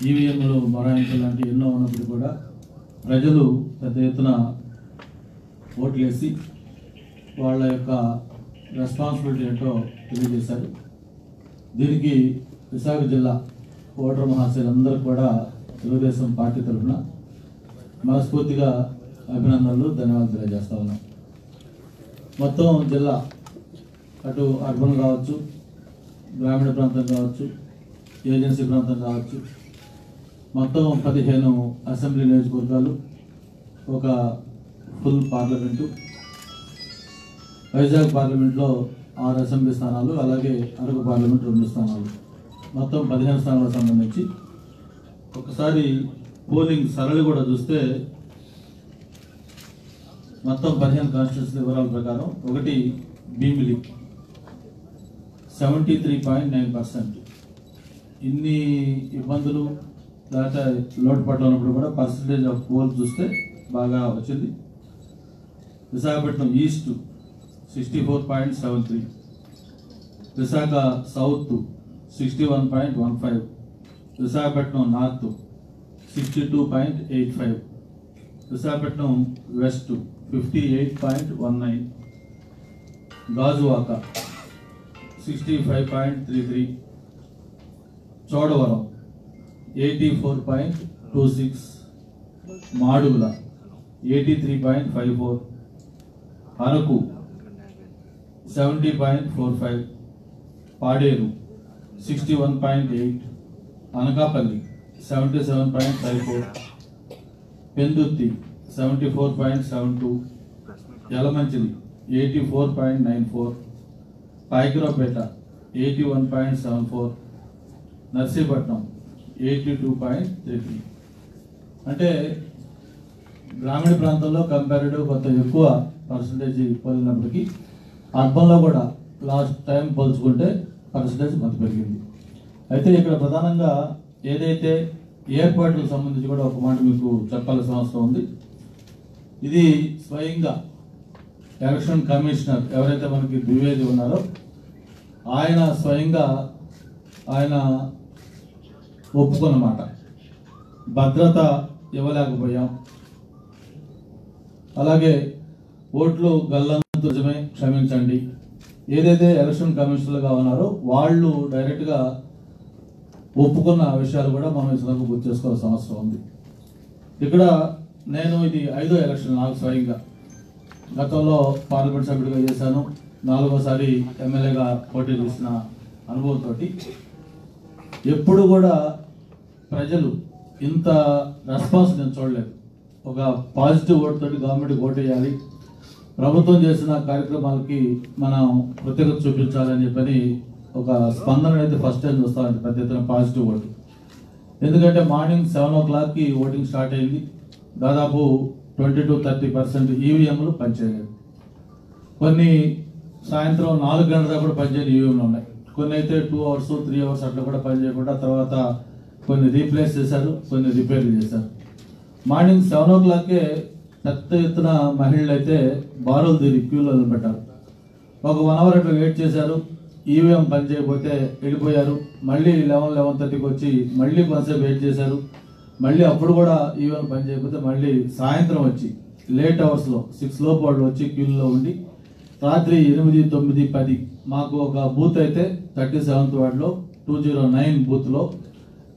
ఈవీఎంలు మొరాయింపులు లాంటి ఎన్నో ఉన్నప్పుడు కూడా ప్రజలు పెద్ద ఎత్తున ఓట్లేసి వాళ్ళ యొక్క రెస్పాన్సిబిలిటీ ఏంటో తెలియజేశారు. దీనికి విశాఖ జిల్లా ఓటర్ మహాశయులందరూ కూడా తెలుగుదేశం పార్టీ తరఫున మనస్ఫూర్తిగా అభినందనలు, ధన్యవాదాలు తెలియజేస్తా ఉన్నాం. మొత్తం జిల్లా అటు అర్బన్ కావచ్చు, గ్రామీణ ప్రాంతం కావచ్చు, ఏజెన్సీ ప్రాంతం కావచ్చు, మొత్తం 15 అసెంబ్లీ నియోజకవర్గాలు, ఒక ఫుల్ పార్లమెంటు, వైజాగ్ పార్లమెంట్లో 6 అసెంబ్లీ స్థానాలు, అలాగే అరకు పార్లమెంట్ 2 స్థానాలు, మొత్తం 15 స్థానాలకు సంబంధించి ఒకసారి పోలింగ్ సరళి కూడా చూస్తే మొత్తం 15 కాన్స్టిట్యూన్సీ వివరాల ప్రకారం ఒకటి భీమిలి 73.9%. ఇన్ని ఇబ్బందులు లేకపోతే లోటుపాట్లు ఉన్నప్పుడు కూడా పర్సంటేజ్ ఆఫ్ పోల్ చూస్తే బాగా వచ్చింది. Visakhapatnam east 64.73, Visakha south 61.15, Visakhapatnam north 62.85, Visakhapatnam west 58.19, Gajuwaka 65.33, Chodavaram 84.26, Madugula 83.54, Araku 70.45, Paderu 61.8, Anakapalli 77.54, Pendurthi 74.72, Yelamanchili 84.94, Payakaraopeta 81.74, Narsipatnam 82.33. అంటే గ్రామీణ ప్రాంతంలో కంపారిటివ్ కొంత ఎక్కువ పర్సంటేజ్ పోలినప్పటికీ అర్బన్లో కూడా లాస్ట్ టైం పోల్చుకుంటే పర్సంటేజ్ కొంత పెరిగింది. అయితే ఇక్కడ ప్రధానంగా ఏదైతే ఏర్పాట్లకు సంబంధించి కూడా ఒక మాట మీకు చెప్పాల్సిన అవసరం ఉంది. ఇది స్వయంగా ఎలక్షన్ కమిషనర్ ఎవరైతే మనకి ద్వివేది ఉన్నారో ఆయన స్వయంగా ఆయన ఒప్పుకున్నమాట, భద్రత ఇవ్వలేకపోయాం, అలాగే ఓట్లు గల్లంతు నిజమే, క్షమించండి. ఏదైతే ఎలక్షన్ కమిషనర్గా ఉన్నారో వాళ్ళు డైరెక్ట్గా ఒప్పుకున్న విషయాలు కూడా మనం ఈ సందర్భంగా గుర్తు చేసుకోవాల్సిన అవసరం ఉంది. ఇక్కడ నేను ఇది 5వ ఎలక్షన్ నాకు స్వయంగా. గతంలో పార్లమెంట్ సభ్యుడిగా చేశాను, 4వసారి ఎమ్మెల్యేగా పోటీ చేసిన అనుభవంతో ఎప్పుడు కూడా ప్రజలు ఇంత రెస్పాన్స్ నేను చూడలేదు. ఒక పాజిటివ్ ఓటు తోటి గవర్నమెంట్కి ఓటు వేయాలి, ప్రభుత్వం చేసిన కార్యక్రమాలకి మనం కృతజ్ఞత చూపించాలని చెప్పని ఒక స్పందన అయితే ఫస్ట్ టైం చూస్తామండి, పెద్ద ఎత్తున పాజిటివ్ ఓటు. ఎందుకంటే మార్నింగ్ 7 o'clockకి ఓటింగ్ స్టార్ట్ అయింది. దాదాపు 20 to 30% ఈవీఎంలు పనిచేయలేదు. కొన్ని సాయంత్రం 4 గంటల దాకా కూడా పనిచేయని ఈవీఎంలు ఉన్నాయి. కొన్ని అయితే 2 hours 3 hours అట్లా కూడా పనిచేయకుండా తర్వాత కొన్ని రీప్లేస్ చేశారు, కొన్ని రిపేర్లు చేశారు. మార్నింగ్ 7 o'clockకే పెద్ద ఎత్తున మహిళలు అయితే బారులు తీరి క్యూలో నిలబెట్టారు. ఒక 1 hour అట్లా వెయిట్ చేశారు, ఈవీఎం పని చేయకపోతే వెళ్ళిపోయారు. మళ్ళీ 11-11:30కి వచ్చి మళ్ళీ కొంతసేపు వెయిట్ చేశారు. మళ్ళీ అప్పుడు కూడా ఈవీఎం పని చేయకపోతే మళ్ళీ సాయంత్రం వచ్చి లేట్ అవర్స్లో 6 లోపు వాళ్ళు వచ్చి క్యూలో ఉండి రాత్రి 8, 9, 10 మాకు ఒక బూత్ అయితే 37th వార్డులో 209 బూత్లో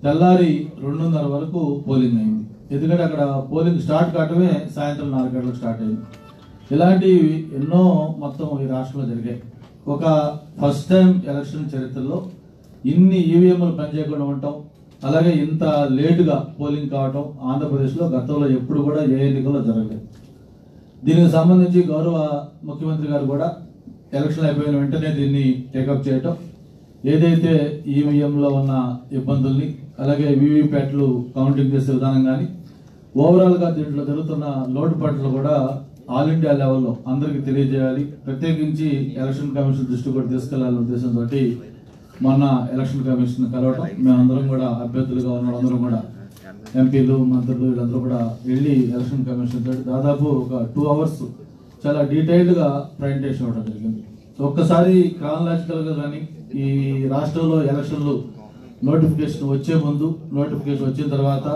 తెల్లారి 2:30 వరకు పోలింగ్ అయింది. ఎందుకంటే అక్కడ పోలింగ్ స్టార్ట్ కావటమే సాయంత్రం 4 గంటలకు స్టార్ట్ అయింది. ఇలాంటివి ఎన్నో మొత్తం ఈ రాష్ట్రంలో జరిగాయి. ఒక ఫస్ట్ టైం ఎలక్షన్ చరిత్రలో ఇన్ని ఈవీఎంలు పనిచేయకుండా ఉండటం, అలాగే ఇంత లేటుగా పోలింగ్ కావటం ఆంధ్రప్రదేశ్లో గతంలో ఎప్పుడు కూడా ఏ ఎన్నికల్లో జరగలేదు. దీనికి సంబంధించి గౌరవ ముఖ్యమంత్రి గారు కూడా ఎలక్షన్ అయిపోయిన వెంటనే దీన్ని టేకప్ చేయటం, ఏదైతే ఈవీఎంలో ఉన్న ఇబ్బందుల్ని అలాగే వీవీప్యాట్లు కౌంటింగ్ చేసే విధానం కానీ ఓవరాల్గా దీంట్లో జరుగుతున్న లోటుపాట్లు కూడా ఆల్ ఇండియా లెవెల్లో అందరికీ తెలియజేయాలి, ప్రత్యేకించి ఎలక్షన్ కమిషన్ దృష్టి కూడా తీసుకెళ్లాలనే ఉద్దేశంతో మొన్న ఎలక్షన్ కమిషన్ కలవటం, మేమందరం కూడా అభ్యర్థులుగా ఉన్న వాళ్ళందరం కూడా ఎంపీలు, మంత్రులు వీళ్ళందరూ కూడా వెళ్ళి ఎలక్షన్ కమిషన్ తోటి దాదాపు ఒక 2 hours చాలా డీటెయిల్డ్గా ప్రజెంటేషన్ ఇవ్వడం జరిగింది. ఒక్కసారి క్రానలాజికల్గా కానీ ఈ రాష్ట్రంలో ఎలక్షన్లు నోటిఫికేషన్ వచ్చే ముందు, నోటిఫికేషన్ వచ్చిన తర్వాత,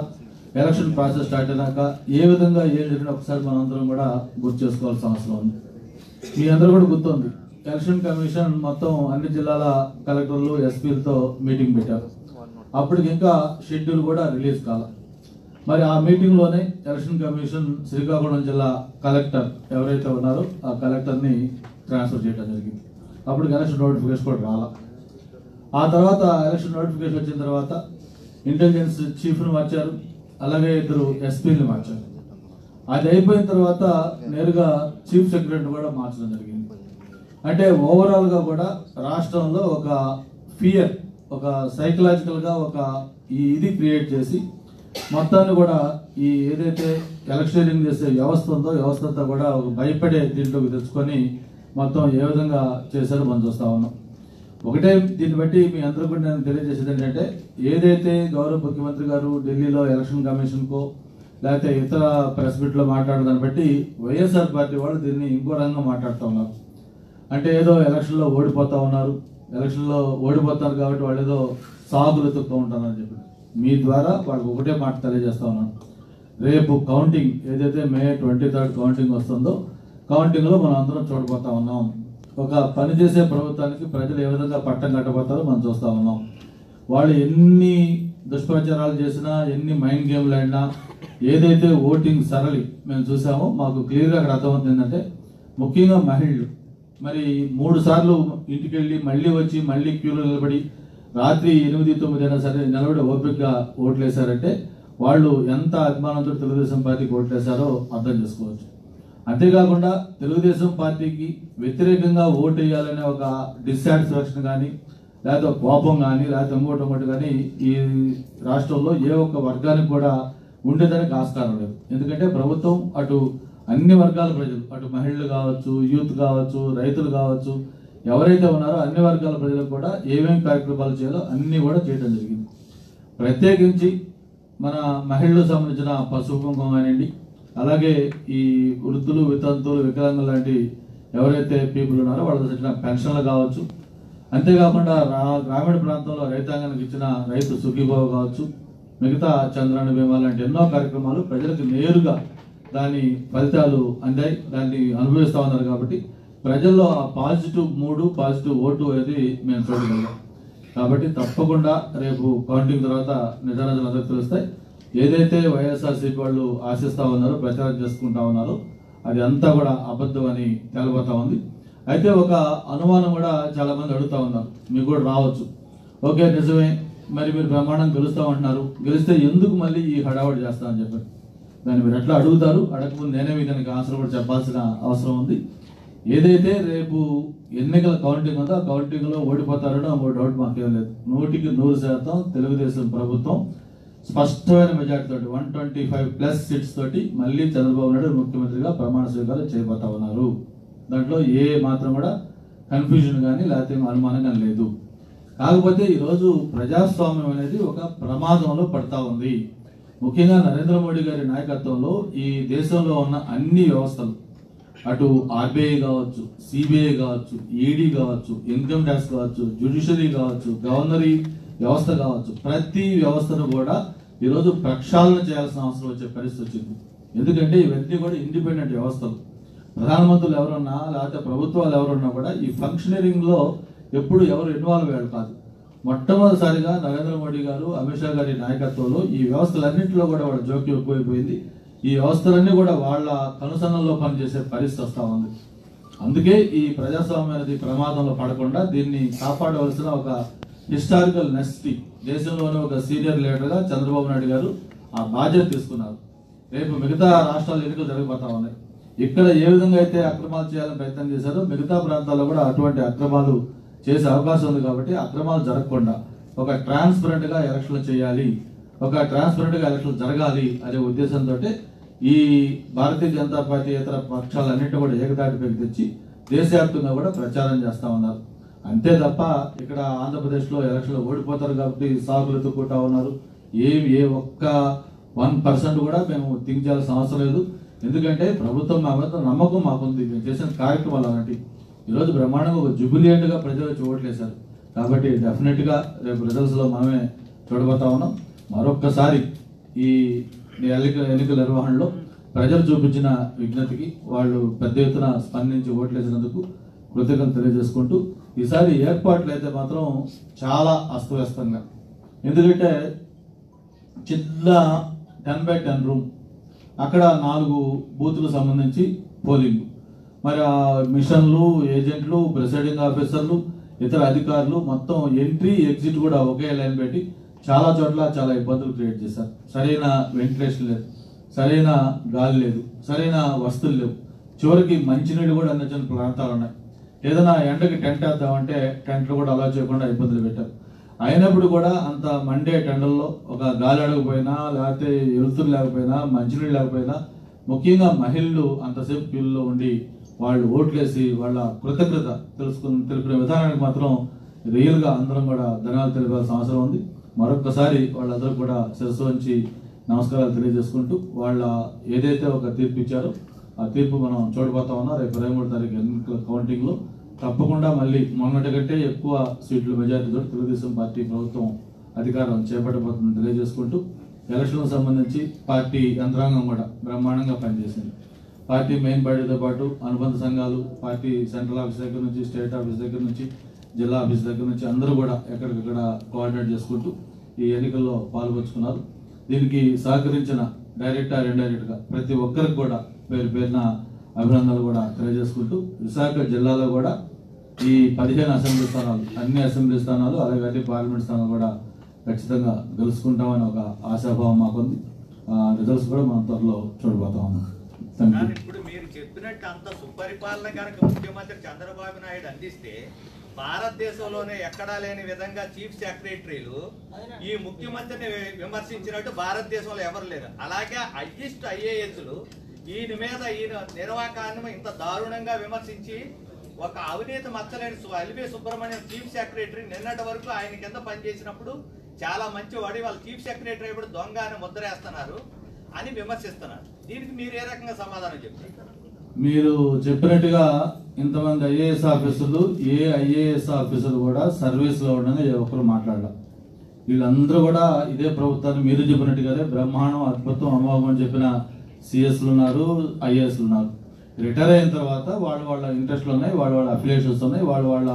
ఎలక్షన్ ప్రాసెస్ స్టార్ట్ అయినాక ఏ విధంగా ఏం జరిగినా ఒకసారి మనందరం కూడా గుర్తు చేసుకోవాల్సిన అవసరం ఉంది. మీ అందరూ కూడా గుర్తుంది, ఎలక్షన్ కమిషన్ మొత్తం అన్ని జిల్లాల కలెక్టర్లు, ఎస్పీలతో మీటింగ్ పెట్టారు. అప్పటికి ఇంకా షెడ్యూల్ కూడా రిలీజ్ కాల. మరి ఆ మీటింగ్లోనే ఎలక్షన్ కమిషన్ శ్రీకాకుళం జిల్లా కలెక్టర్ ఎవరైతే ఉన్నారో ఆ కలెక్టర్ని ట్రాన్స్ఫర్ చేయడం జరిగింది. అప్పుడు ఎలక్షన్ నోటిఫికేషన్ కూడా రాల. ఆ తర్వాత ఎలక్షన్ నోటిఫికేషన్ వచ్చిన తర్వాత ఇంటెలిజెన్స్ చీఫ్ను మార్చారు, అలాగే 2 ఎస్పీని మార్చారు. అది అయిపోయిన తర్వాత నేరుగా చీఫ్ సెక్రటరీని కూడా మార్చడం జరిగింది. అంటే ఓవరాల్గా కూడా రాష్ట్రంలో ఒక ఫియర్, ఒక సైకలాజికల్గా ఒక ఇది క్రియేట్ చేసి మొత్తాన్ని కూడా ఈ ఏదైతే ఎలక్షనీరింగ్ చేసే వ్యవస్థ ఉందో వ్యవస్థ అంతా కూడా ఒక భయపడే దీంట్లోకి తెచ్చుకొని మొత్తం ఏ విధంగా చేశారో మనం చూస్తా ఉన్నాం. ఒకటే దీన్ని బట్టి మీ అందరూ కూడా నేను తెలియజేసేది ఏంటంటే, ఏదైతే గౌరవ ముఖ్యమంత్రి గారు ఢిల్లీలో ఎలక్షన్ కమిషన్కో లేకపోతే ఇతర ప్రెస్ మీట్లో మాట్లాడదాన్ని బట్టి వైఎస్ఆర్ పార్టీ వాళ్ళు దీన్ని ఇంకో రంగంగా మాట్లాడుతూ ఉన్నారు. అంటే ఏదో ఎలక్షన్లో ఓడిపోతా ఉన్నారు, ఎలక్షన్లో ఓడిపోతారు కాబట్టి వాళ్ళు ఏదో సాగులు ఎత్తుతూ ఉంటారని చెప్పి మీ ద్వారా వాళ్ళకి ఒకటే మాట తెలియజేస్తా ఉన్నాను. రేపు కౌంటింగ్ ఏదైతే May 23 కౌంటింగ్ వస్తుందో, కౌంటింగ్లో మనం అందరం చూడబోతా ఉన్నాం. ఒక పనిచేసే ప్రభుత్వానికి ప్రజలు ఏ విధంగా పట్టం కట్టబోతారో మనం చూస్తా ఉన్నాం. వాళ్ళు ఎన్ని దుష్ప్రచారాలు చేసినా, ఎన్ని మైండ్ గేమ్లు ఆడినా, ఏదైతే ఓటింగ్ సరళి మేము చూసామో మాకు క్లియర్గా అక్కడ అర్థమవుతుంది ఏంటంటే, ముఖ్యంగా మహిళలు మరి 3 సార్లు ఇంటికి వెళ్ళి మళ్ళీ వచ్చి మళ్ళీ క్యూలో నిలబడి రాత్రి 8-9 అయినా సరే నిలబడి ఓపికగా ఓట్లేశారంటే వాళ్ళు ఎంత అభిమానంతో తెలుగుదేశం పార్టీకి ఓట్లేశారో అర్థం చేసుకోవచ్చు. అంతేకాకుండా తెలుగుదేశం పార్టీకి వ్యతిరేకంగా ఓటు వేయాలనే ఒక డిస్సాటిస్ఫాక్షన్ కానీ, లేకపోతే కోపం కానీ, లేకపోతే ఇంకోటి కానీ ఈ రాష్ట్రంలో ఏ ఒక్క వర్గానికి కూడా ఉండేదానికి ఆస్కారం లేదు. ఎందుకంటే ప్రభుత్వం అటు అన్ని వర్గాల ప్రజలు, అటు మహిళలు కావచ్చు, యూత్ కావచ్చు, రైతులు కావచ్చు, ఎవరైతే ఉన్నారో అన్ని వర్గాల ప్రజలకు కూడా ఏమేమి కార్యక్రమాలు చేయాలో అన్నీ కూడా చేయడం జరిగింది. ప్రత్యేకించి మన మహిళలకు సంబంధించిన పసుపు కుంకుమ కానివ్వండి, అలాగే ఈ వృద్ధులు, వితంతువులు, వికలాంగులు లాంటి ఎవరైతే పీపుల్ ఉన్నారో వాళ్ళకి ఇచ్చిన పెన్షన్లు కావచ్చు, అంతేకాకుండా గ్రామీణ ప్రాంతంలో రైతాంగానికి ఇచ్చిన రైతు సుఖీభావ కావచ్చు, మిగతా చంద్రాన్ని బీమా లాంటి ఎన్నో కార్యక్రమాలు ప్రజలకు నేరుగా దాని ఫలితాలు అందాయి, దాన్ని అనుభవిస్తూ ఉన్నారు. కాబట్టి ప్రజల్లో ఆ పాజిటివ్ మూడు, పాజిటివ్ ఓటు అనేది మేము చూడగలిగాం. కాబట్టి తప్పకుండా రేపు కౌంటింగ్ తర్వాత నిజాలు అందరికీ తెలుస్తాయి. ఏదైతే వైఎస్ఆర్సీపీ వాళ్ళు ఆశిస్తూ ఉన్నారో, ప్రచారం చేసుకుంటా ఉన్నారో, అది అంతా కూడా అబద్ధం అని తేలిపోతా ఉంది. అయితే ఒక అనుమానం కూడా చాలా మంది అడుగుతా ఉన్నారు, మీకు కూడా రావచ్చు. ఓకే నిజమే, మరి మీరు బ్రహ్మాండం గెలుస్తామంటున్నారు, గెలిస్తే ఎందుకు మళ్ళీ ఈ హడావడి చేస్తామని చెప్పారు. దాన్ని మీరు ఎట్లా అడుగుతారు, అడగకుండా నేనే మీకు దానికి ఆన్సర్ కూడా చెప్పాల్సిన అవసరం ఉంది. ఏదైతే రేపు ఎన్నికల కౌంటింగ్ ఉందో ఆ కౌంటింగ్లో ఓడిపోతారనో ఆ డౌట్ మాకేం లేదు. 100% తెలుగుదేశం ప్రభుత్వం స్పష్టమైన మెజార్టీ తోటి 125+ సీట్స్ తోటి మళ్ళీ చంద్రబాబు నాయుడు ముఖ్యమంత్రిగా ప్రమాణ స్వీకారం చేయబోతా ఉన్నారు. దాంట్లో ఏ మాత్రం కూడా కన్ఫ్యూజన్ కానీ లేకపోతే అనుమానం కానీ లేదు. కాకపోతే ఈరోజు ప్రజాస్వామ్యం అనేది ఒక ప్రమాదంలో పడతా ఉంది. ముఖ్యంగా నరేంద్ర మోడీ గారి నాయకత్వంలో ఈ దేశంలో ఉన్న అన్ని వ్యవస్థలు, అటు ఆర్బీఐ కావచ్చు, సిబిఐ కావచ్చు, ఈడీ కావచ్చు, ఇన్కమ్ ట్యాక్స్ కావచ్చు, జ్యుడిషియరీ కావచ్చు, గవర్నరీ వ్యవస్థ కావచ్చు, ప్రతి వ్యవస్థను కూడా ఈరోజు ప్రక్షాళన చేయాల్సిన అవసరం వచ్చే పరిస్థితి వచ్చింది. ఎందుకంటే ఇవన్నీ కూడా ఇండిపెండెంట్ వ్యవస్థలు. ప్రధానమంత్రులు ఎవరున్నా లేకపోతే ప్రభుత్వాలు ఎవరున్నా కూడా ఈ ఫంక్షనరింగ్ లో ఎప్పుడు ఎవరు ఇన్వాల్వ్ అయ్యారు కాదు. మొట్టమొదటిసారిగా నరేంద్ర మోడీ గారు, అమిత్ షా గారి నాయకత్వంలో ఈ వ్యవస్థలన్నింటిలో కూడా వాళ్ళ జోక్యం ఎక్కువైపోయింది. ఈ వ్యవస్థలన్నీ కూడా వాళ్ళ కనుసన్నల్లో పనిచేసే పరిస్థితి వస్తూ ఉంది. అందుకే ఈ ప్రజాస్వామ్యం అనేది ప్రమాదంలో పడకుండా దీన్ని కాపాడవలసిన ఒక హిస్టారికల్ నెసిటీ దేశంలోనే ఒక సీనియర్ లీడర్గా చంద్రబాబు నాయుడు గారు ఆ బాధ్యత తీసుకున్నారు. రేపు మిగతా రాష్ట్రాల ఎన్నికలు జరిగిపోతా ఉన్నాయి. ఇక్కడ ఏ విధంగా అయితే అక్రమాలు చేయాలని ప్రయత్నం చేశారో మిగతా ప్రాంతాల్లో కూడా అటువంటి అక్రమాలు చేసే అవకాశం ఉంది. కాబట్టి అక్రమాలు జరగకుండా ఒక ట్రాన్స్పరెంట్ గా ఎలక్షన్లు చేయాలి, ఒక ట్రాన్స్పరెంట్ గా ఎలక్షన్లు జరగాలి అనే ఉద్దేశంతో ఈ భారతీయ జనతా పార్టీ ఇతర పక్షాలన్నింటినీ కూడా ఏకతాటిపైకి తెచ్చి దేశవ్యాప్తంగా కూడా ప్రచారం చేస్తా ఉన్నారు. అంతే తప్ప ఇక్కడ ఆంధ్రప్రదేశ్లో ఎలక్షన్లు ఓడిపోతారు కాబట్టి సాగులు ఎత్తుకుంటా ఉన్నారు. ఏ ఒక్క 1% కూడా మేము థింక్ చేయాల్సిన అవసరం లేదు. ఎందుకంటే ప్రభుత్వం మా మీద నమ్మకం మాకుంది. మేము చేసిన కార్యక్రమాలు అలాంటి ఈరోజు బ్రహ్మాండంగా ఒక జుబిలియంట్గా ప్రజలు వచ్చి ఓట్లేశారు. కాబట్టి డెఫినెట్గా రేపు రిజల్ట్స్లో మనమే చూడబోతా ఉన్నాం. మరొక్కసారి ఈ ఎన్నికల నిర్వహణలో ప్రజలు చూపించిన విజ్ఞతకి వాళ్ళు పెద్ద ఎత్తున స్పందించి ఓట్లేసినందుకు కృతజ్ఞతలు తెలియజేసుకుంటూ, ఈసారి ఏర్పాట్లు అయితే మాత్రం చాలా అస్తవ్యస్తంగా, ఎందుకంటే చిన్న 10x10 రూమ్, అక్కడ 4 బూతులకు సంబంధించి పోలింగ్, మరి ఆ మిషన్లు, ఏజెంట్లు, ప్రిసైడింగ్ ఆఫీసర్లు, ఇతర అధికారులు మొత్తం ఎంట్రీ ఎగ్జిట్ కూడా ఒకే లైన్ పెట్టి చాలా చోట్ల చాలా ఇబ్బందులు క్రియేట్ చేశారు. సరైన వెంటిలేషన్ లేదు, సరైన గాలి లేదు, సరైన వస్తువులు లేవు, చివరికి మంచినీళ్ళు కూడా అందించిన ప్రాంతాలు ఉన్నాయి. ఏదైనా ఎండకి టెంట్ వేద్దామంటే టెంట్లు కూడా అలా చేయకుండా ఇబ్బందులు పెట్టారు. అయినప్పుడు కూడా అంత మండే టెండల్లో ఒక గాలి అడగపోయినా, లేకపోతే వెలుతురు లేకపోయినా, మంచినీళ్ళు లేకపోయినా, ముఖ్యంగా మహిళలు అంతసేపు క్యూల్లో ఉండి వాళ్ళు ఓట్లేసి వాళ్ళ కృతజ్ఞత తెలుపుకునే విధానానికి మాత్రం రియల్గా అందరం కూడా ధన్యవాదాలు తెలిపాల్సిన అవసరం ఉంది. మరొకసారి వాళ్ళందరూ కూడా శిరస్సు వంచి నమస్కారాలు తెలియజేసుకుంటూ, వాళ్ళ ఏదైతే ఒక తీర్పు ఇచ్చారో ఆ తీర్పు మనం చూడబోతా ఉన్నాం. రేపు 23వ తారీఖు ఎన్నికల కౌంటింగ్లో తప్పకుండా మళ్ళీ మొన్నటి కంటే ఎక్కువ సీట్లు మెజారిటీతో తెలుగుదేశం పార్టీ ప్రభుత్వం అధికారం చేపట్టబోతుందని తెలియజేసుకుంటూ, ఎలక్షన్లకు సంబంధించి పార్టీ యంత్రాంగం కూడా బ్రహ్మాండంగా పనిచేసింది. పార్టీ మెయిన్ బాడీతో పాటు అనుబంధ సంఘాలు, పార్టీ సెంట్రల్ ఆఫీస్ దగ్గర నుంచి, స్టేట్ ఆఫీస్ దగ్గర నుంచి, జిల్లా ఆఫీస్ దగ్గర నుంచి అందరూ కూడా ఎక్కడికక్కడ కోఆర్డినేట్ చేసుకుంటూ ఈ ఎన్నికల్లో పాల్గొంచుకున్నారు. దీనికి సహకరించిన డైరెక్టర్, ఇండైరెక్ట్గా ప్రతి ఒక్కరికి కూడా పేరు పేరున అభినందనలు కూడా తెలియజేసుకుంటూ, విశాఖ జిల్లాలో కూడా ఈ 15 అసెంబ్లీ స్థానాలు, అన్ని అసెంబ్లీ స్థానాలు అలాగే అన్ని పార్లమెంట్ స్థానాలు కూడా ఖచ్చితంగా గెలుచుకుంటామని ఒక ఆశాభావం మాకుంది. రిజల్ట్స్ కూడా మనం త్వరలో చూడబోతా ఉన్నాం. ఇప్పుడు మీరు చెప్పినట్టు అంత సుపరిపాలన కనుక ముఖ్యమంత్రి చంద్రబాబు నాయుడు అందిస్తే భారతదేశంలోనే ఎక్కడా లేని విధంగా చీఫ్ సెక్రటరీలు ఈ ముఖ్యమంత్రిని విమర్శించినట్టు భారతదేశంలో ఎవరు లేరు. అలాగే హైయెస్ట్ ఐఏఎస్లు ఈయన మీద, ఈయన నిర్వాకాన్ని ఇంత దారుణంగా విమర్శించి ఒక అవినీతి మచ్చలేని ఎల్వి సుబ్రహ్మణ్యం చీఫ్ సెక్రటరీ నిన్నటి వరకు ఆయన కింద పనిచేసినప్పుడు చాలా మంచివాడి, వాళ్ళ చీఫ్ సెక్రటరీ ఇప్పుడు దొంగ అని ముద్రేస్తున్నారు అని విమర్శిస్తున్నారు. దీనికి మీరు ఏ రకంగా సమాధానం చెప్తారు? మీరు చెప్పినట్టుగా ఇంతమంది ఐఏఎస్ ఆఫీసర్లు, ఏ ఐఏఎస్ ఆఫీసర్ కూడా సర్వీస్లో ఉండని ఒకరు మాట్లాడాలి. వీళ్ళందరూ కూడా ఇదే ప్రభుత్వాన్ని మీరు చెప్పినట్టుగానే బ్రహ్మాండం, అద్భుతం, అమోఘం అని చెప్పిన సిఎస్లు ఉన్నారు, ఐఏఎస్లు ఉన్నారు. రిటైర్ అయిన తర్వాత వాళ్ళ ఇంట్రెస్ట్లు ఉన్నాయి, వాళ్ళ అఫిలియేషన్స్ ఉన్నాయి, వాళ్ళ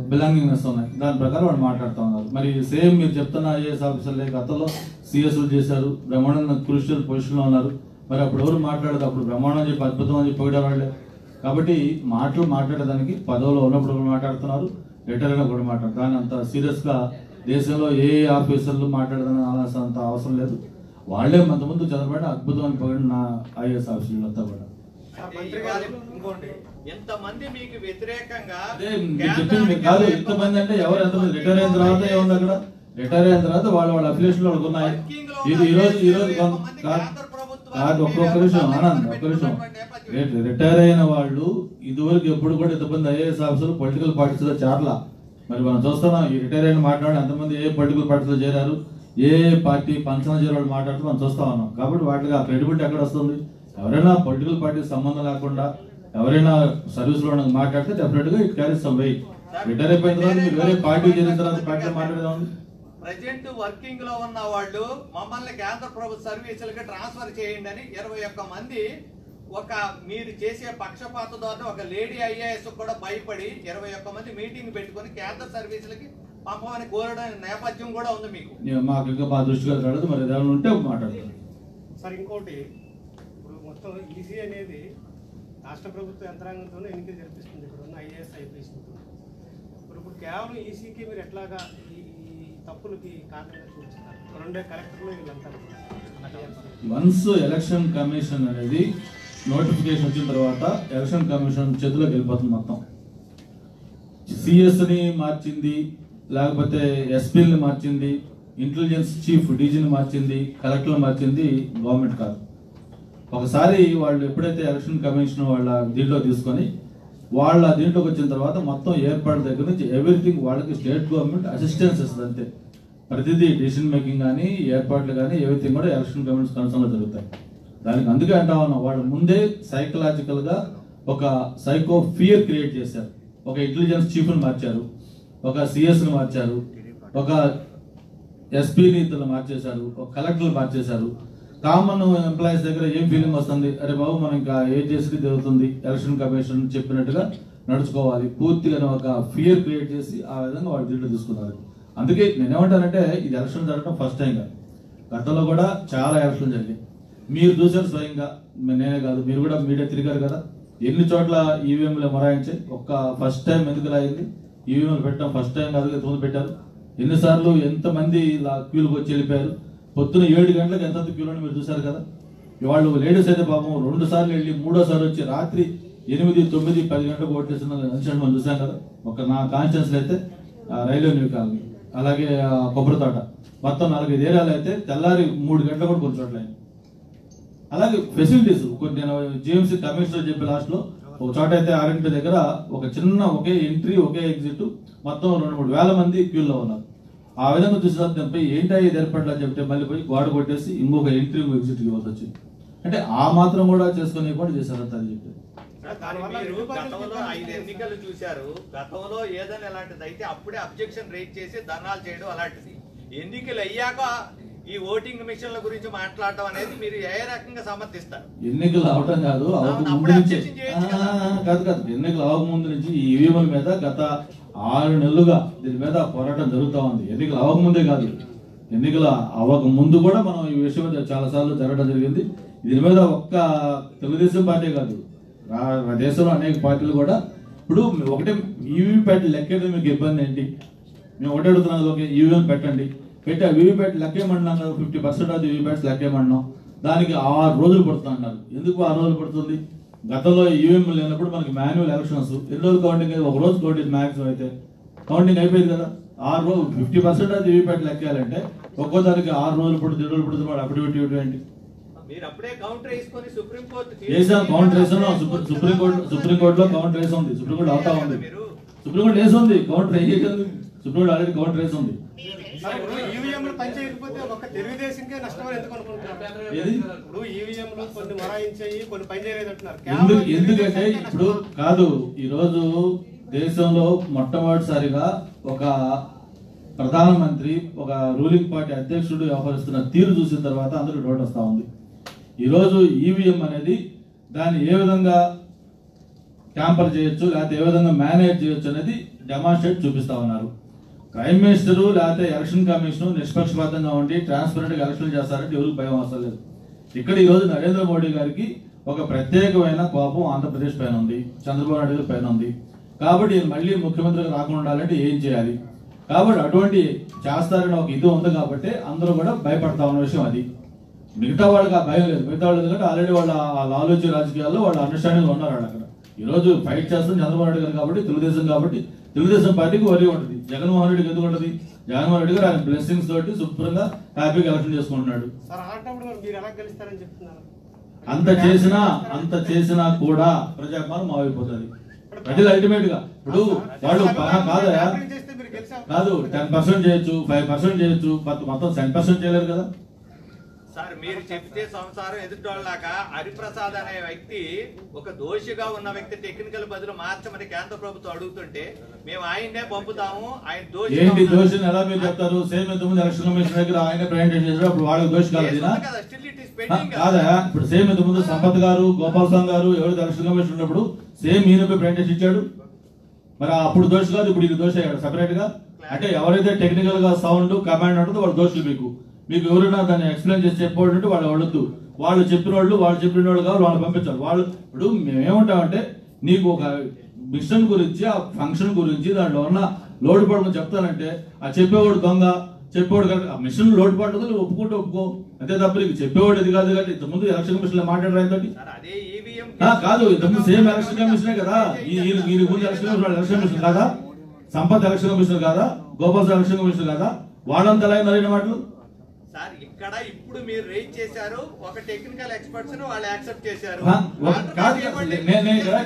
బిలాంగింగ్నెస్ ఉన్నాయి. దాని ప్రకారం వాళ్ళు మాట్లాడుతూ ఉన్నారు. మరి సేమ్ మీరు చెప్తున్న ఐఏఎస్ ఆఫీసర్లే గతంలో సిఎస్లు చేశారు, బ్రహ్మాండంగా క్రూషియల్ పొజిషన్లో ఉన్నారు. మరి అప్పుడు ఎవరు మాట్లాడదు? అప్పుడు బ్రహ్మాండం చెప్పి అద్భుతం అని చెప్పి పోయేవాళ్ళే. కాబట్టి మాట్లాడేదానికి పదవిలో ఉన్నప్పుడు కూడా మాట్లాడుతున్నారు, రిటైర్ అయినా కూడా మాట్లాడుతారు. కానీ అంత సీరియస్గా దేశంలో ఏ ఆఫీసర్లు మాట్లాడదని అనాల్సినంత అవసరం లేదు. వాళ్ళే ముందు చదవబడి అద్భుతం అని పోయిన ఐఏఎస్ ఆఫీసర్లు అంతా కూడా. ఎంతమంది మీకు వ్యతిరేకంగా కాదు, ఎంతమంది అంటే ఎవరు, ఎంతమంది రిటైర్ అయిన తర్వాత ఏముంది అక్కడ? రిటైర్ అయిన తర్వాత వాళ్ళ అఫిలియేషన్ లో ఉన్నాయి. ఇది ఈ రోజు కాదు, ఒక్క నిమిషం ఆనంద్, ఒక్క నిమిషం. రిటైర్ అయిన వాళ్ళు ఇదివరకు ఎప్పుడు కూడా ఇంతమంది ఐఏఎస్ ఆఫీసర్లు పొలిటికల్ పార్టీస్ లో చేరలా. మరి మనం చూస్తున్నాం, ఈ రిటైర్ అయిన మాట్లాడి ఎంతమంది ఏ పొలిటికల్ పార్టీస్ లో చేరారు, ఏ పార్టీ పంచన చేరే వాళ్ళు మాట్లాడుతూ మనం చూస్తా ఉన్నాం. కాబట్టి వాటికి ఆ క్రెడిబిలిటీ ఎక్కడ వస్తుంది? ఎవరైనా పొలిటికల్ పార్టీ సంబంధం లేకుండా ఎవరైనా సర్వీస్ లో మాట్లాడితే డెఫినెట్ గా it carries some weight. Retire అయిపోయిన తర్వాత మీరు వేరే పార్టీ చేసిన తర్వాత పార్టీలో మాట్లాడేదా ఉంది? ప్రజెంట్ వర్కింగ్ లో ఉన్న వాళ్ళు మమ్మల్ని కేంద్ర ప్రభుత్వ సర్వీసులకి ట్రాన్స్ఫర్ చేయండి అని 21 మంది ఒక మీరు చేసే పక్షపాత ద్వారా ఒక లేడీ ఐఏఎస్ కూడా భయపడి 21 మంది మీటింగ్ పెట్టుకుని కేంద్ర సర్వీసులకి పంపమని కోరడం నేపథ్యం కూడా ఉంది మీకు. మాకు ఇంకా మా దృష్టిగా రాలేదు, మరి ఏదైనా ఉంటే మాట్లాడతారు సార్. ఇంకోటి, ఇప్పుడు మొత్తం ఈసీ అనేది రాష్ట్ర ప్రభుత్వ యంత్రాంగంతోనే ఎన్నికలు జరిపిస్తుంది ఇక్కడ ఉన్న ఐఏఎస్ ఐపీఎస్. ఇప్పుడు కేవలం ఈసీకి మీరు ఎట్లాగా ఈ తప్పులకి కారణంగా చూపిస్తారు? రెండే కలెక్టర్లు వీళ్ళంతా. వన్స్ ఎలక్షన్ కమిషన్ అనేది నోటిఫికేషన్ వచ్చిన తర్వాత ఎలక్షన్ కమిషన్ చేతిలోకి వెళ్ళిపోతుంది. మొత్తం సిఎస్ని మార్చింది, లేకపోతే ఎస్పీని మార్చింది, ఇంటెలిజెన్స్ చీఫ్ డీజీని మార్చింది, కలెక్టర్లు మార్చింది గవర్నమెంట్ కాదు. ఒకసారి వాళ్ళు ఎప్పుడైతే ఎలక్షన్ కమిషన్ వాళ్ళ దీంట్లో తీసుకొని వాళ్ళ దీంట్లోకి వచ్చిన తర్వాత మొత్తం ఏర్పాటు దగ్గర నుంచి ఎవ్రీథింగ్ వాళ్ళకి స్టేట్ గవర్నమెంట్ అసిస్టెన్స్ ఇస్తుంది అంతే. ప్రతిదీ డిసిషన్ మేకింగ్ కానీ ఏర్పాట్లు కానీ ఎవ్రీథింగ్ కూడా ఎలక్షన్ కమిషన్ కన్సర్న్లో జరుగుతాయి. దానికి అందుకే అంటా ఉన్నాం, వాళ్ళు ముందే సైకలాజికల్గా ఒక సైకో ఫియర్ క్రియేట్ చేశారు. ఒక ఇంటెలిజెన్స్ చీఫ్ని మార్చారు, ఒక సిఎస్ని మార్చారు, ఒక ఎస్పీని ఇతరులు మార్చేశారు, ఒక కలెక్టర్లు మార్చేశారు. కామన్ ఎంప్లాయీస్ దగ్గర ఏం ఫీలింగ్ వస్తుంది, అరే బాబు మనం ఇంకా ఏం చేసి జరుగుతుంది, ఎలక్షన్ కమిషన్ చెప్పినట్టుగా నడుచుకోవాలి, పూర్తిగా ఒక ఫియర్ క్రియేట్ చేసి ఆ విధంగా వాళ్ళు దీంట్లో తీసుకున్నారు. అందుకే నేనేమంటానంటే ఇది ఎలక్షన్ జరగడం ఫస్ట్ టైం కాదు, గతంలో కూడా చాలా ఎలక్షన్ జరిగాయి. మీరు చూసారు స్వయంగా, నేనే కాదు మీరు కూడా మీడియా తిరిగారు కదా, ఎన్ని చోట్ల ఈవీఎంలు మొరాయించాయి. ఒక్క ఫస్ట్ టైం ఎందుకు ఇలా అయింది, ఈవీఎంలు పెట్టడం ఫస్ట్ టైం కాదు, ముందు పెట్టారు. ఎన్నిసార్లు ఎంతమంది ఇలా క్యూలకు వచ్చి వెళ్ళిపోయారు. పొద్దున 7 గంటలకు ఎంత క్యూలో మీరు చూసారు కదా. వాళ్ళు లేడీస్ అయితే పాపం 2 సార్లు వెళ్ళి 3ఓసారి వచ్చి రాత్రి 8, 9, 10 గంటలకు ఓటేసిన మనం చూసాం కదా. ఒక నా కాన్షియన్స్ అయితే రైల్వే న్యూ కాలనీ, అలాగే కొబ్బరి తోట, మొత్తం 4-5 ఏరియాలు అయితే తెల్లారి 3 గంటలు కూడా కొన్ని చోట్ల అయింది. అలాగే ఫెసిలిటీస్ కొన్ని నేను జిఎంసీ కమిషనర్ చెప్పే లాస్ట్ లో ఒక చోట అయితే ఆర్ఎన్పి దగ్గర ఒక చిన్న ఒకే ఎంట్రీ ఒకే ఎగ్జిట్ మొత్తం 2-3 వేల మంది క్యూలో ఉన్నారు. ఆ విధంగా చూసేదానిపై ఏంటో ఇది ఏర్పడలే అని చెప్తే మళ్ళీ పోయి గోడ కొట్టేసి ఇంకొక ఎంట్రీ ఇంకో ఎగ్జిట్ ఇవ్వాల్సి వచ్చింది. అంటే ఆ మాత్రం కూడా చేసుకుని కూడా చేశారంట అని చెప్పి. మీరు గతంలో 5 ఎన్నికలు చూశారు, గతంలో ఏదైనా ఎలాంటిది అయితే అప్పుడే అబ్జెక్షన్ రేజ్ చేసి ధర్నాలు చేయడం అలాంటిది. ఎన్నికలు అయ్యాక ఈ ఓటింగ్ మిషన్ల గురించి మాట్లాడటం అనేది మీరు ఏ రకంగా సమర్థిస్తారు? ఎన్నికలు అవటం కాదు, అవకముందు నుంచి కాదు ఎన్నికలు అవకముందు నుంచి ఈ ఈవీఎంల మీద గత 6 నెలలుగా దీని మీద పోరాటం జరుగుతూ ఉంది. ఎన్నికలు అవ్వకముందే కాదు, ఎన్నికలు అవ్వక ముందు కూడా మనం ఈ విషయం మీద చాలా సార్లు జరగడం జరిగింది. దీని మీద ఒక్క తెలుగుదేశం పార్టీ కాదు, దేశంలో అనేక పార్టీలు కూడా ఇప్పుడు ఒకటే ఈవీప్యాట్ లెక్కేది మీకు ఇబ్బంది ఏంటి, మేము ఒకటి అడుగుతున్నాం, ఓకే ఈవీఎం పెట్టండి, పెట్టి ఆ వీవీప్యాట్ లెక్కేయమన్నాం కదా, 50% ఆఫ్ వీవీప్యాట్స్ లెక్కేయమన్నాం, దానికి 6 రోజులు పడుతుంది అన్నారు. ఎందుకు 6 రోజులు పడుతుంది? గతంలో ఈవీఎం లేనప్పుడు మనకి మాన్యువల్ ఎలక్షన్స్ ఎన్ని రోజులు కౌంటింగ్ అయితే 1 రోజు కౌంటింగ్ మ్యాక్సిమం అయితే కౌంటింగ్ అయిపోయింది కదా. 6 రోజులు 50% ఆఫ్ వీవీప్యాట్ లెక్కేయాలంటే ఒక్కో దానికి 6 రోజులు పడుతుంది, 7 రోజులు పడుతుంది. వాడు అఫిడవిట్ ఏంటి మీరు అప్పుడే కౌంటర్ వేసుకొని సుప్రీంకోర్టు వేసాం, కౌంటర్ వేసాం, సుప్రీంకోర్టులో కౌంటర్ వేసి ఉంది, సుప్రీంకోర్టు అవుతా ఉంది, సుప్రీంకోర్టు వేసి ఉంది, కౌంటర్ వేసేది సుప్రీంకోర్టు ఆల్రెడీ కౌంటర్ వేసి ఉంది. ఈవీఎంలు పనిచేయకపోతే ఒక తెలుగుదేశంకే నష్టమని ఎందుకు అనుకుంటున్నారు? ఇప్పుడు ఈవీఎంలు కొన్ని మొరాయించాయి, కొన్ని పనిచేయలేదు అంటున్నారు. ఎందుకంటే ఇప్పుడు కాదు, ఈ రోజు దేశంలో మొట్టమొదటిసారిగా ఒక ప్రధానమంత్రి ఒక రూలింగ్ పార్టీ అధ్యక్షుడు వ్యవహరిస్తున్న తీరు చూసిన తర్వాత అందరూ డౌట్ వస్తా ఉంది. ఈరోజు ఈవీఎం అనేది దాన్ని ఏ విధంగా క్యాంపర్ చేయొచ్చు, లేకపోతే ఏ విధంగా మేనేజ్ చేయొచ్చు అనేది డెమాన్స్ట్రేట్ చూపిస్తా ఉన్నారు. ప్రైమ్ మినిస్టర్ లేకపోతే ఎలక్షన్ కమిషన్ నిష్పక్షపాతంగా ఉండి ట్రాన్స్పరెంట్ గా ఎలక్షన్ చేస్తారంటే ఎవరికి భయం అవసరం లేదు. ఇక్కడ ఈ రోజు నరేంద్ర మోడీ గారికి ఒక ప్రత్యేకమైన కోపం ఆంధ్రప్రదేశ్ పైన ఉంది, చంద్రబాబు నాయుడు గారి పైన ఉంది. కాబట్టి మళ్ళీ ముఖ్యమంత్రిగా రాకుండా ఉండాలంటే ఏం చేయాలి, కాబట్టి అటువంటి చేస్తారని ఒక ఇది ఉంది. కాబట్టి అందరూ కూడా భయపడతా ఉన్న విషయం అది. మిగతా వాళ్ళకి ఆ భయం లేదు. మిగతా వాళ్ళు ఎందుకంటే ఆల్రెడీ వాళ్ళ ఆలోచన రాజకీయాల్లో వాళ్ళ అండర్స్టాండింగ్ ఉన్నారు. వాళ్ళు అక్కడ ఈ రోజు ఫైట్ చేస్తుంది చంద్రబాబు నాయుడు గారు కాబట్టి, తెలుగుదేశం కాబట్టి తెలుగుదేశం పార్టీకి వరి ఉంటుంది. జగన్మోహన్ రెడ్డికి ఎందుకు ఉంటుంది? జగన్మోహన్ రెడ్డి గారు ఆయన బ్లెస్సింగ్స్ తోటి శుభ్రంగా హ్యాపీగా ఎలక్షన్ చేసుకుంటున్నాడు. అంత చేసినా కూడా ప్రజాపాలన మావైపోతుంది. ప్రజలు అల్టిమేట్ గా ఇప్పుడు వాళ్ళు కాదు 10% చేయొచ్చు, 5% చేయొచ్చు, మొత్తం 10% చేయలేరు కదా సార్. మీరు చెప్తే సంసారం ఎదుటోళ్ళలాగా హరిప్రసాద్ అనే వ్యక్తి ఒక దోషిగా ఉన్న వ్యక్తి టెక్నికల్ బదులు మార్చమని కేంద్ర ప్రభుత్వం అడుగుతుంటే మేము ఆయన్నే పంపుతాము, ఆయన దోషి ఏంటి దోషిని ఎలా మీరు చెప్తారు? సేమ్ ఇంతకుముందు ఎలక్షన్ కమిషన్ దగ్గర ఆయన ప్రెజెంటేషన్ చేశారు, అప్పుడు వాళ్ళకి దోషి కాదా? ఇప్పుడు సేమ్ ఇంతకుముందు సంపత్ గారు, గోపాల్ స్వామి గారు ఎవరైతే ఎలక్షన్ కమిషన్ ఉన్నప్పుడు సేమ్ ఈయనపై ప్రెజెంటేషన్ ఇచ్చాడు. మరి అప్పుడు దోషి కాదు, ఇప్పుడు ఇది దోషి అయ్యాడు సెపరేట్ గా. అంటే ఎవరైతే టెక్నికల్ గా సౌండ్ కమాండ్ ఉంటుందో వాళ్ళు దోషులు. మీకు ఎవరైనా దాన్ని ఎక్స్ప్లెయిన్ చేసి చెప్పాలంటే వాళ్ళు అడగద్దు. వాళ్ళు చెప్పిన వాళ్ళు కావాలి, వాళ్ళు పంపించాలి. వాళ్ళు ఇప్పుడు మేమేమంటామంటే నీకు ఒక మిషన్ గురించి, ఆ ఫంక్షన్ గురించి, దాంట్లో ఉన్న లోడ్ పడమని చెప్తానంటే ఆ చెప్పేవాడు దొంగ, చెప్పేవాడు కాదు. ఆ మిషన్ లోడ్ పడుతుంది, నువ్వు ఒప్పుకుంటే ఒప్పుకో, అంతే తప్ప నీకు చెప్పేవాడు ఇది కాదు. కాబట్టి ఇంతకుముందు ఎలక్షన్ కమిషన్ లో మాట్లాడరా కాదు, ఇంతకుముందు సేమ్ ఎలక్షన్ కమిషనే కదా. ఈ ముందు ఎలక్షన్ కమిషన్ కాదా? సంపత్ ఎలక్షన్ కమిషన్ కాదా? గోపాల్ ఎలక్షన్ కమిషన్ కాదా? వాళ్ళంతా ఎలా అయిన మాటలు సార్. ఇక్కడ ఇప్పుడు మీరు రేజ్ చేశారు, ఒక టెక్నికల్ ఎక్స్పర్ట్స్ వాళ్ళు యాక్సెప్ట్ చేశారు.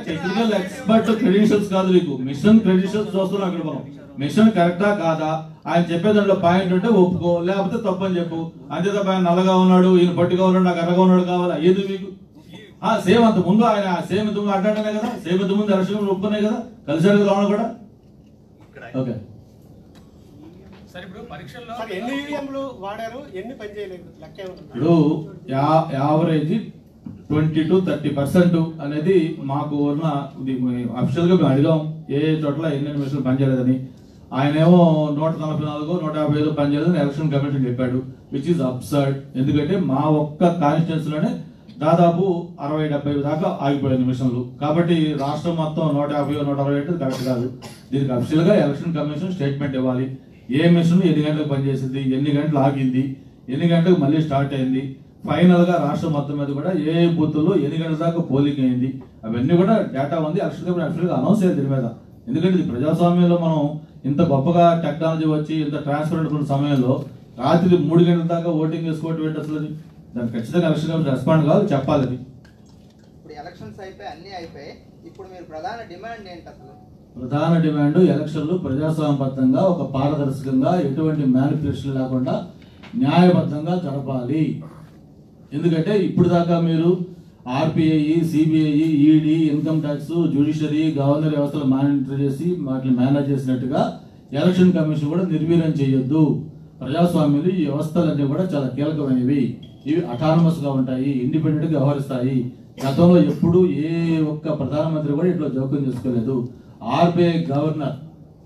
టెక్నికల్ ఎక్స్పర్ట్ క్రెడిషియల్స్ కాదు, మీకు మిషన్ క్రెడిషియల్స్ చూస్తున్నాం. అక్కడ మనం మిషన్ కరెక్టా కాదా ఆయన చెప్పే దాంట్లో పాయింట్ ఉంటే ఒప్పుకో, లేకపోతే తప్పని చెప్పు. అంతే తప్ప ఆయన నల్లగా ఉన్నాడు, ఈయన పట్టుగా ఉన్నాడు, నాకు ఎర్రగా ఉన్నాడు కావాలా? ఏది మీకు సేమ్ అంత ముందు ఆయన సేమ్ ఇంత ముందు అడ్డానే కదా, సేమ్ ఇంత ముందు ఎలక్షన్ ఒప్పుకున్నాయి కదా, కలిసారు కదా కూడా. ఓకే సార్ ఎన్ని ఈవీఎంలు వాడారు, ఎన్ని పనిచేయలేదు, లెక్క ఏమన్నా? ఇప్పుడు యావరేజ్ 20 to 30% అనేది మాకు ఉన్న అఫీషియల్ గా మేము అడిగాం ఏ చోట్ల ఎన్ని నిమిషాలు పనిచేయలేదని. ఆయనేమో 144, 155 పనిచేయలేదని ఎలక్షన్ కమిషన్ చెప్పాడు, విచ్ ఈస్ అబ్సర్డ్. ఎందుకంటే మా ఒక్క కాన్స్టిట్యున్సీలోనే దాదాపు 60-70 దాకా ఆగిపోయే నిమిషంలు. కాబట్టి రాష్ట్రం మొత్తం 150, 160 కరెక్ట్ కాదు. దీనికి అఫీషియల్ గా ఎలక్షన్ కమిషన్ స్టేట్మెంట్ ఇవ్వాలి. ఏ మిషన్ ఎన్ని గంటలకు పనిచేసింది, ఎన్ని గంటలు ఆగింది, ఎన్ని గంటలకు మళ్ళీ స్టార్ట్ అయింది, ఫైనల్ గా రాష్ట్రం మొత్తం మీద కూడా ఏ బూత్లో ఎన్ని గంటల దాకా పోలింగ్ అయింది, అవన్నీ కూడా డేటా ఉంది. ఎలక్షన్ కమిషన్ అఫీషియల్ గా అనౌన్స్ అయ్యేది దీని మీద. ఎందుకంటే ఇది ప్రజాస్వామ్యంలో మనం ఇంత గొప్పగా టెక్నాలజీ వచ్చి ఇంత ట్రాన్స్పరెంట్ ఉన్న సమయంలో రాత్రి 3 గంటల దాకా ఓటింగ్ వేసుకోవటం ఏంటి అసలు? దానికి ఖచ్చితంగా ఎలక్షన్ కమిషన్ రెస్పాండ్ కాదు, చెప్పాలి. ఇప్పుడు ఎలక్షన్స్ అయిపోయి అన్ని అయిపోయి ఇప్పుడు మీరు ప్రధాన డిమాండ్ ఏంటి అసలు? ప్రధాన డిమాండ్ ఎలక్షన్లు ప్రజాస్వామ్యబద్ధంగా, ఒక పారదర్శకంగా, ఎటువంటి మ్యానిపులేషన్ లేకుండా న్యాయబద్ధంగా జరపాలి. ఎందుకంటే ఇప్పుడు దాకా మీరు RPI, CBI, ED, income tax, judiciary, governor వ్యవస్థలు మానిటర్ చేసి వాటిని మేనేజ్ చేసినట్టుగా ఎలక్షన్ కమిషన్ కూడా నిర్వీర్యం చేయొద్దు. ప్రజాస్వామ్యంలో ఈ వ్యవస్థలన్నీ కూడా చాలా కీలకమైనవి. ఇవి అటానమస్ గా ఉంటాయి, ఇండిపెండెంట్ గా వ్యవహరిస్తాయి. గతంలో ఎప్పుడు ఏ ఒక్క ప్రధానమంత్రి కూడా ఇట్లా జోక్యం చేసుకోలేదు. RBI governor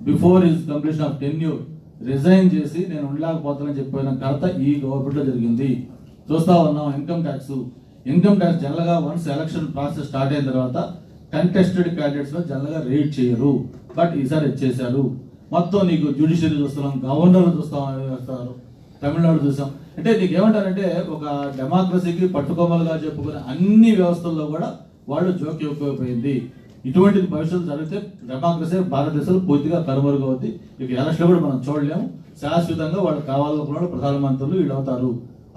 before his completion of tenure resign చేసి నేను ఉండలేకపోతానని చెప్పిన ఘనత ఈ గవర్నమెంట్ లో జరిగింది. చూస్తా ఉన్నాం. ఇన్కమ్ ట్యాక్స్ జనరల్ గా వన్స్ ఎలక్షన్ ప్రాసెస్ స్టార్ట్ అయిన తర్వాత కంటెస్టెడ్ క్యాండిడేట్స్ లో జనరల్ గా రేట్ చేయరు, బట్ ఈసారి ఇచ్చేశారు. మొత్తం నీకు జ్యుడిషియరీ చూస్తున్నాం, గవర్నర్ చూస్తారు, తమిళనాడు చూసాం. అంటే నీకు ఏమంటారంటే ఒక డెమోక్రసీకి పట్టుకోమలుగా చెప్పుకునే అన్ని వ్యవస్థల్లో కూడా వాళ్ళు జోక్యం ఎక్కువైపోయింది. ఇటువంటిది భవిష్యత్తు జరిగితే డెమోక్రసీ భారతదేశంలో పూర్తిగా కనుమరుగవుద్ది. ఇక ఎలక్షన్ కూడా మనం చూడలేము. శాశ్వతంగా వాళ్ళు కావాలనుకున్న ప్రధానమంత్రులు వీళ్ళు అవుతారు.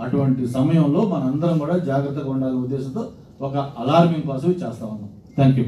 అటువంటి సమయంలో మనందరం కూడా జాగ్రత్తగా ఉండాలనే ఉద్దేశంతో ఒక అలార్మింగ్ కోసం చేస్తా ఉన్నాం. Thank you.